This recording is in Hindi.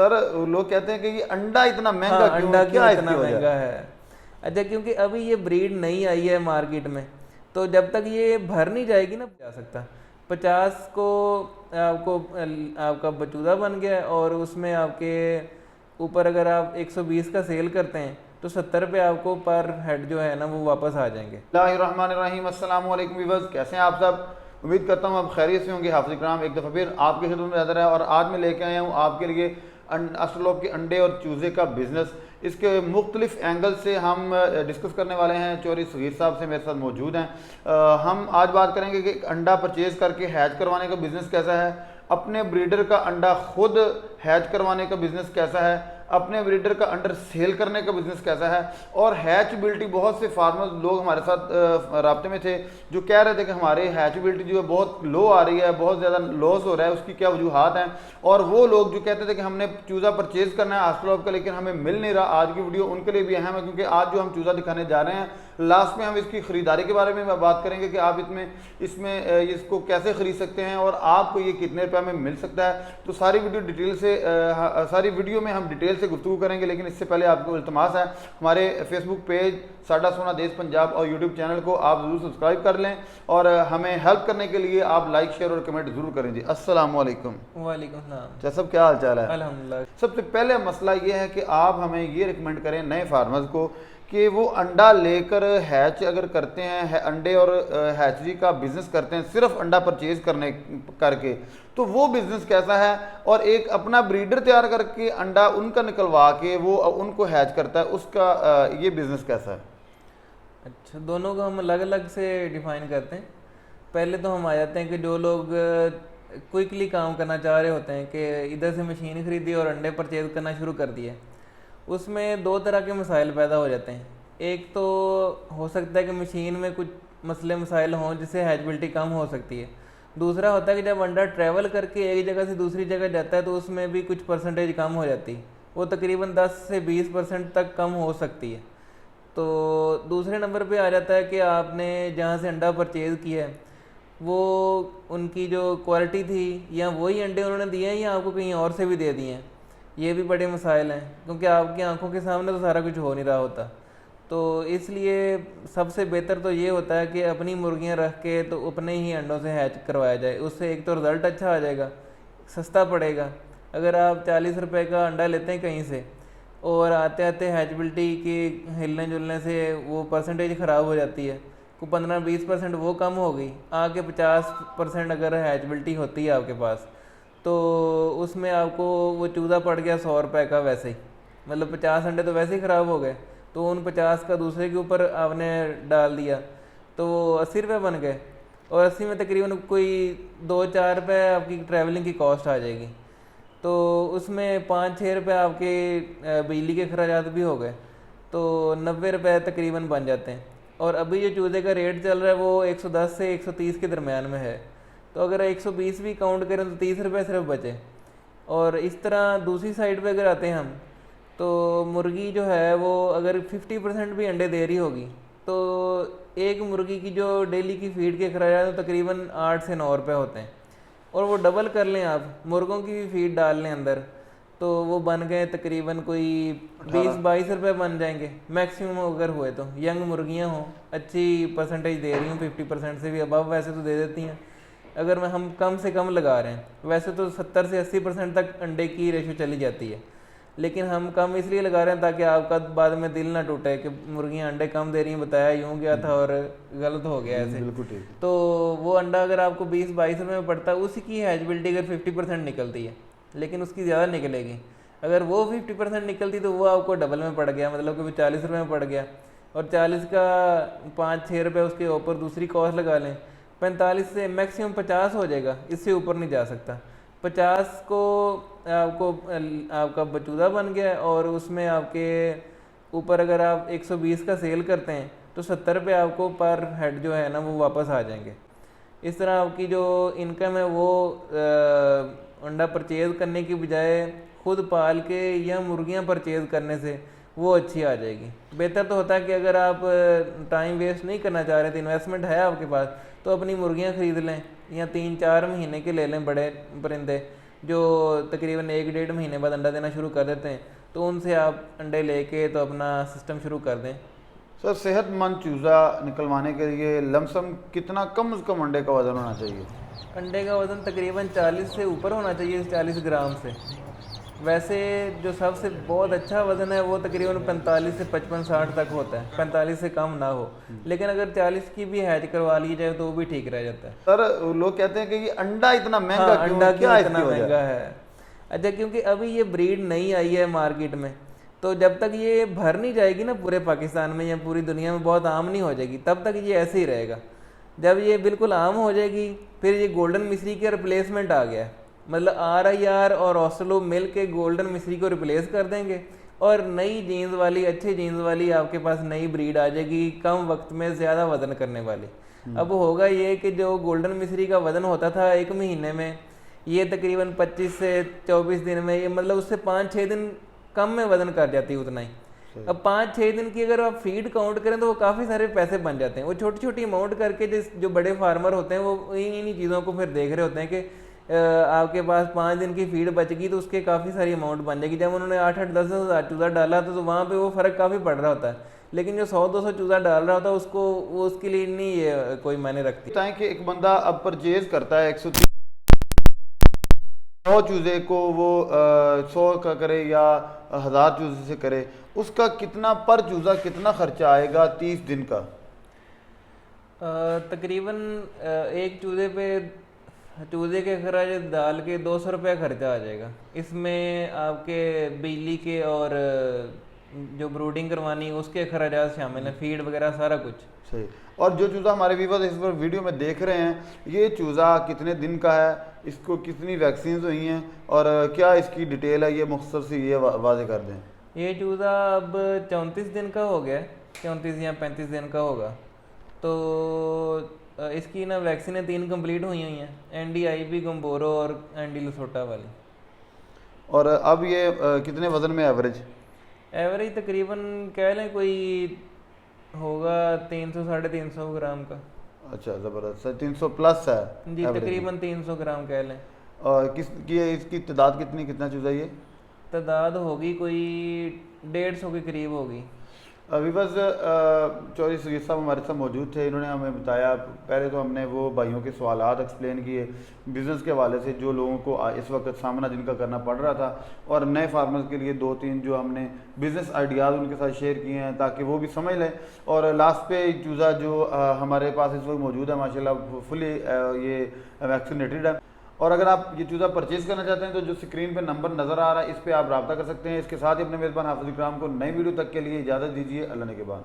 सर लोग कहते हैं कि ये अंडा इतना महंगा हाँ, क्यों अंडा है, क्यों क्या इतना इसकी वजह महंगा है? है? अच्छा, क्योंकि अभी ये ब्रीड नहीं आई है मार्केट में, तो जब तक ये भर नहीं जाएगी ना जा सकता। 50 को आपको आपका बचूदा बन गया, और उसमें आपके ऊपर अगर आप 120 का सेल करते हैं तो 70 पे आपको पर हेड जो है ना वो वापस आ जाएंगे। बिस्मिल्लाहिर्रहमानिर्रहीम, अस्सलाम वालेकुम व्यूअर्स, कैसे हैं आप सब? उम्मीद करता हूँ आप खैरियत से होंगे। हाफिज़ इकराम एक दफ़ा फिर आपकी खिदमत में हाज़िर है और आज मैं लेके आया हूँ आपके लिए अस्ट्रोलोब के अंडे और चूज़े का बिज़नेस। इसके मुख्तलिफ एंगल से हम डिस्कस करने वाले हैं। चौधरी सगीर साहब से मेरे साथ मौजूद हैं। हम आज बात करेंगे कि अंडा परचेज़ करके हैच करवाने का बिज़नेस कैसा है, अपने ब्रीडर का अंडा खुद हैच करवाने का बिज़नेस कैसा है, अपने ब्रीडर का अंडर सेल करने का बिज़नेस कैसा है, और हैचबिलिटी। बहुत से फार्मर्स लोग हमारे साथ राब्ते में थे जो कह रहे थे कि हमारे हैचबिलिटी जो है बहुत लो आ रही है, बहुत ज़्यादा लॉस हो रहा है, उसकी क्या वजूहत हैं। और वो लोग जो कहते थे कि हमने चूज़ा परचेज़ करना है अस्ट्रोलॉब का लेकिन हमें मिल नहीं रहा, आज की वीडियो उनके लिए भी अहम है, क्योंकि आज जो हम चूज़ा दिखाने जा रहे हैं लास्ट में हम इसकी ख़रीदारी के बारे में बात करेंगे कि आप इसमें इसको कैसे ख़रीद सकते हैं और आपको ये कितने रुपये में मिल सकता है। तो सारी वीडियो डिटेल से सारी वीडियो में हम डिटेल से गुफ्तगू करेंगे, लेकिन इससे पहले आपको इल्तमास है हमारे फेसबुक पेज साडा सोना देश पंजाब और यूट्यूब चैनल को आप ज़रूर सब्सक्राइब कर लें, और हमें हेल्प करने के लिए आप लाइक शेयर और कमेंट ज़रूर करें जी। अस्सलाम वालेकुम। वालेकुम सलाम। अच्छा, सब क्या हाल चाल है? अल्हम्दुलिल्लाह। सबसे पहले मसला ये है कि आप हमें ये रिकमेंड करें नए फार्मर्स को कि वो अंडा लेकर हैच अगर करते हैं, अंडे और हैचरी का बिज़नेस करते हैं सिर्फ अंडा परचेज करने करके, तो वो बिज़नेस कैसा है, और एक अपना ब्रीडर तैयार करके अंडा उनका निकलवा के वो उनको हैच करता है, उसका ये बिज़नेस कैसा है? अच्छा, दोनों को हम अलग अलग से डिफाइन करते हैं। पहले तो हम आ जाते हैं कि जो लोग क्विकली काम करना चाह रहे होते हैं कि इधर से मशीन खरीदी और अंडे परचेज करना शुरू कर दिए। उसमें दो तरह के मसाइल पैदा हो जाते हैं। एक तो हो सकता है कि मशीन में कुछ मसले मसाइल हों जिससे हैचबिलिटी कम हो सकती है। दूसरा होता है कि जब अंडा ट्रैवल करके एक जगह से दूसरी जगह जाता है तो उसमें भी कुछ परसेंटेज कम हो जाती है, वो तकरीबन 10 से 20% तक कम हो सकती है। तो दूसरे नंबर पे आ जाता है कि आपने जहाँ से अंडा परचेज़ किया है वो उनकी जो क्वालिटी थी, या वही अंडे उन्होंने दिए हैं या आपको कहीं और से भी दे दिए हैं। ये भी बड़े मसाइल हैं, क्योंकि आपकी आंखों के सामने तो सारा कुछ हो नहीं रहा होता। तो इसलिए सबसे बेहतर तो ये होता है कि अपनी मुर्गियां रख के तो अपने ही अंडों से हैच करवाया जाए। उससे एक तो रिज़ल्ट अच्छा आ जाएगा, सस्ता पड़ेगा। अगर आप 40 रुपये का अंडा लेते हैं कहीं से और आते आते हैचबिलिटी के हिलने जुलने से वो परसेंटेज ख़राब हो जाती है, को 15-20% वो कम हो गई, आके 50% अगर हैचबिलिटी होती है आपके पास, तो उसमें आपको वो चूज़ा पड़ गया 100 रुपये का वैसे ही। मतलब 50 अंडे तो वैसे ही ख़राब हो गए, तो उन 50 का दूसरे के ऊपर आपने डाल दिया तो 80 रुपये बन गए, और 80 में तकरीबन कोई 2-4 रुपये आपकी ट्रैवलिंग की कॉस्ट आ जाएगी। तो उसमें 5-6 रुपये आपके बिजली के अखराजात भी हो गए, तो 90 रुपये तकरीबन बन जाते हैं। और अभी जो चूज़े का रेट चल रहा है वो 110 से 130 के दरमियान में है, तो अगर 120 भी काउंट करें तो 30 रुपये सिर्फ बचे। और इस तरह दूसरी साइड पे अगर आते हैं हम, तो मुर्गी जो है वो अगर 50% भी अंडे दे रही होगी तो एक मुर्गी की जो डेली की फीड के अखराजात हैं तकरीबन 8 से 9 रुपये होते हैं। और वो डबल कर लें, आप मुर्गों की भी फीड डाल लें अंदर, तो वो बन गए तकरीबन कोई 20-22 रुपये बन जाएंगे मैक्सिमम अगर हुए तो। यंग मुर्गियां हों, अच्छी परसेंटेज दे रही हूँ, 50% से भी अबव वैसे तो दे देती हैं। अगर मैं हम कम से कम लगा रहे हैं, वैसे तो 70 से 80% तक अंडे की रेशो चली जाती है, लेकिन हम कम इसलिए लगा रहे हैं ताकि आपका बाद में दिल ना टूटे कि मुर्गियां अंडे कम दे रही हैं, बताया यूँ गया था और गलत हो गया ऐसे। बिल्कुल ठीक। तो वो अंडा अगर आपको 20-22 रुपये में पड़ता है, उसी की हैचबिलिटी अगर 50% निकलती है, लेकिन उसकी ज़्यादा निकलेगी। अगर वो 50% निकलती तो वो आपको डबल में पड़ गया, मतलब कि वो 40 रुपये में पड़ गया, और 40 का 5-6 रुपये उसके ऊपर दूसरी कॉस्ट लगा लें, 45 से मैक्सिमम 50 हो जाएगा, इससे ऊपर नहीं जा सकता। 50 को आपको आपका बचूदा बन गया, और उसमें आपके ऊपर अगर आप 120 का सेल करते हैं तो 70 रुपये आपको पर हेड जो है ना वो वापस आ जाएंगे। इस तरह आपकी जो इनकम है वो अंडा परचेज़ करने की बजाय खुद पाल के या मुर्गियां परचेज़ करने से वो अच्छी आ जाएगी। बेहतर तो होता है कि अगर आप टाइम वेस्ट नहीं करना चाह रहे, तो इन्वेस्टमेंट है आपके पास, तो अपनी मुर्गियां ख़रीद लें या 3-4 महीने के ले लें बड़े परिंदे, जो तकरीबन 1-1.5 महीने बाद अंडा देना शुरू कर देते हैं, तो उनसे आप अंडे लेके तो अपना सिस्टम शुरू कर दें। सर सेहतमंद चूज़ा निकलवाने के लिए लमसम कितना कम से कम अंडे का वज़न होना चाहिए? अंडे का वज़न तकरीबन 40 से ऊपर होना चाहिए, 40 ग्राम से। वैसे जो सबसे बहुत अच्छा वज़न है वो तकरीबन 45 से 55-60 तक होता है, 45 से कम ना हो। लेकिन अगर 40 की भी हैच करवा ली जाए तो वो भी ठीक रह जाता है। सर लोग कहते हैं कि ये अंडा इतना महंगा हाँ, क्यों, अंडा क्या क्यों इसकी इतना वजह? महंगा है? अच्छा, क्योंकि अभी ये ब्रीड नहीं आई है मार्केट में, तो जब तक ये भर नहीं जाएगी ना पूरे पाकिस्तान में या पूरी दुनिया में, बहुत आम नहीं हो जाएगी, तब तक ये ऐसे ही रहेगा। जब ये बिल्कुल आम हो जाएगी, फिर ये गोल्डन मिस्री के रिप्लेसमेंट आ गया है, मतलब RIR और ऑस्ट्रेलो मिल के गोल्डन मिस्री को रिप्लेस कर देंगे और नई जीन्स वाली, अच्छी जीन्स वाली आपके पास नई ब्रीड आ जाएगी, कम वक्त में ज़्यादा वज़न करने वाली। अब होगा ये कि जो गोल्डन मिस्री का वज़न होता था 1 महीने में, ये तकरीबन 25 से 24 दिन में, ये मतलब उससे 5-6 दिन कम में वज़न कर जाती है उतना ही। अब 5-6 दिन की अगर आप फीड काउंट करें तो वो काफ़ी सारे पैसे बन जाते हैं। वो छोटी छोटी अमाउंट करके जो बड़े फार्मर होते हैं वो इन्हीं चीज़ों को फिर देख रहे होते हैं कि आपके पास 5 दिन की फीड बच गई तो उसके काफ़ी सारी अमाउंट बन जाएगी। जब उन्होंने 8-10 हज़ार चूज़ा डाला तो वहाँ पे वो फ़र्क काफ़ी पड़ रहा होता है, लेकिन जो 100-200 चूज़ा डाल रहा होता है उसको, वो उसके लिए नहीं ये कोई मायने रखती। बताएं कि एक बंदा अब परचेज करता है 100 चूज़े को, वो 100 का करे या 1000 चूज़े से करे, उसका कितना पर चूज़ा कितना खर्चा आएगा 30 दिन का? तकरीबन एक चूज़े के खर्च डाल के 200 रुपया खर्चा आ जाएगा। इसमें आपके बिजली के और जो ब्रूडिंग करवानी उसके खर्चात शामिल हैं, फीड वगैरह सारा कुछ। सही। और जो चूज़ा हमारे व्यूअर्स इस पर वीडियो में देख रहे हैं, ये चूज़ा कितने दिन का है, इसको कितनी वैक्सीन हुई हैं और क्या इसकी डिटेल है, ये मुख्तसर से ये वाजे कर दें। ये चूज़ा अब 34 दिन का हो गया है, 34 या 35 दिन का होगा। तो इसकी ना वैक्सीनें 3 कंप्लीट हुई हैं, NDIP, गम्बोरो और एंडी लसोटा वाली। और अब ये कितने वज़न में एवरेज? एवरेज तकरीबन कह लें कोई होगा 300-350 ग्राम का। अच्छा, ज़बरदस्त। 300 प्लस है जी, average में। तकरीबन 300 ग्राम कह लें। और इसकी तादाद कितना चूज़ा ये? तादाद होगी कोई 150 के करीब होगी। विवज चौधरी सगीर साहब हमारे साथ मौजूद थे, इन्होंने हमें बताया। पहले तो हमने वो भाइयों के सवालात एक्सप्लेन किए बिज़नेस के हवाले से, जो लोगों को इस वक्त सामना जिनका करना पड़ रहा था, और नए फार्मर्स के लिए 2-3 जो हमने बिज़नेस आइडियाज़ उनके साथ शेयर किए हैं ताकि वो भी समझ लें। और लास्ट पे चूज़ा जो हमारे पास इस वक्त मौजूद है माशाल्लाह फुली ये वैक्सीनेटेड है। और अगर आप ये चूज़ा परचेज़ करना चाहते हैं तो जो स्क्रीन पे नंबर नज़र आ रहा है इस पर आप रब्ता कर सकते हैं। इसके साथ ही अपने मेज़बान हाफिज़ इकराम को नई वीडियो तक के लिए इजाज़त दीजिए। अल्लाह ने के बाद।